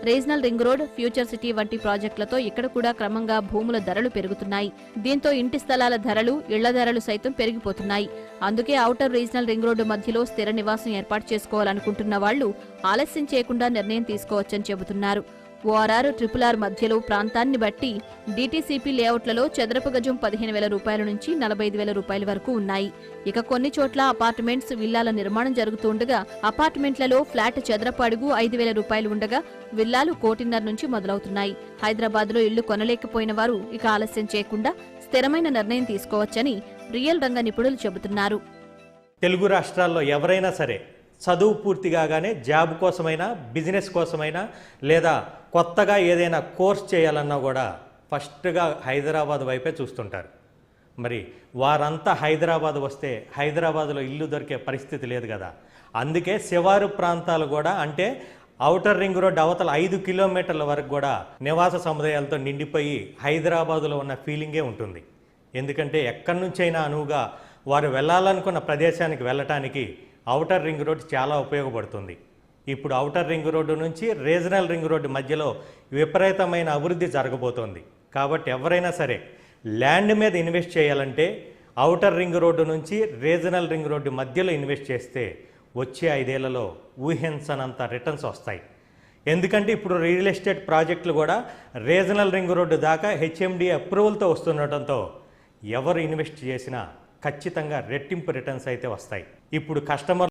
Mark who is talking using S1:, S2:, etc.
S1: Regional ring road, future city వంటి ప్రాజెక్టులతో ఇక్కడ కూడా క్రమంగా భూముల ధరలు పెరుగుతున్నాయి. దీంతో ఇంటి స్థలాల ధరలు, ఇళ్ల ధరలు సైతం పెరిగిపోతున్నాయి. అందుకే ఔటర్ రీజనల్ రింగ్ రోడ్డు మధ్యలో స్థిర నివాసం ఏర్పాటు చేసుకోవాలనుకుంటున్న వాళ్లు ఆలస్యం చేయకుండా నిర్ణయం తీసుకోవచ్చని చెబుతున్నారు. ORR, RRR మధ్యలో ప్రాంతాన్ని బట్టి DTCP లేఅవుట్లలో చదరపు గజం 15,000 రూపాయల నుంచి 45,000 రూపాయల వరకు ఉన్నాయి. ఇక కొన్ని చోట్ల అపార్ట్మెంట్స్, విల్లాల నిర్మాణం జరుగుతుండగా అపార్ట్మెంట్లలో ఫ్లాట్ చదరపు అడుగు 5,000 రూపాయలు ఉండగా విల్లాలు 1,50,00,000 నుంచి మొదలవుతున్నాయి. హైదరాబాద్లో ఇళ్లు కొనలేకపోయిన వారు ఇక ఆలస్యం చేయకుండా స్థిరమైన నిర్ణయం తీసుకోవచ్చని రియల్ రంగ నిపుణులు చెబుతున్నారు.
S2: తెలుగు రాష్ట్రాల్లో ఎవరైనా సరే చదువు పూర్తి కాగానే జాబ్ కోసమైనా, బిజినెస్ కోసమైనా, లేదా కొత్తగా ఏదైనా కోర్స్ చేయాలన్నా కూడా ఫస్ట్గా హైదరాబాద్ వైపే చూస్తుంటారు. మరి వారంతా హైదరాబాద్ వస్తే హైదరాబాద్లో ఇల్లు దొరికే పరిస్థితి లేదు కదా. అందుకే శివారు ప్రాంతాలు కూడా, అంటే ఔటర్ రింగ్ రోడ్ అవతల 5 కిలోమీటర్ల వరకు కూడా నివాస సముదాయాలతో నిండిపోయి హైదరాబాదులో ఉన్న ఫీలింగే ఉంటుంది. ఎందుకంటే ఎక్కడి నుంచైనా అనువుగా వారు వెళ్ళాలనుకున్న ప్రదేశానికి వెళ్ళటానికి ఔటర్ రింగ్ రోడ్ చాలా ఉపయోగపడుతుంది. ఇప్పుడు ఔటర్ రింగ్ రోడ్డు నుంచి రీజనల్ రింగ్ రోడ్డు మధ్యలో విపరీతమైన అభివృద్ధి జరగబోతోంది. కాబట్టి ఎవరైనా సరే ల్యాండ్ మీద ఇన్వెస్ట్ చేయాలంటే ఔటర్ రింగ్ రోడ్డు నుంచి రీజనల్ రింగ్ రోడ్డు మధ్యలో ఇన్వెస్ట్ చేస్తే వచ్చే 5 ఏళ్లలో ఊహించనంత రిటర్న్స్ వస్తాయి. ఎందుకంటే ఇప్పుడు రియల్ ఎస్టేట్ ప్రాజెక్టులు కూడా రీజనల్ రింగ్ రోడ్డు దాకా HMD అప్రూవల్తో వస్తుండటంతో ఎవరు ఇన్వెస్ట్ చేసినా ఖచ్చితంగా రెట్టింపు రిటర్న్స్ అయితే వస్తాయి. ఇప్పుడు కస్టమర్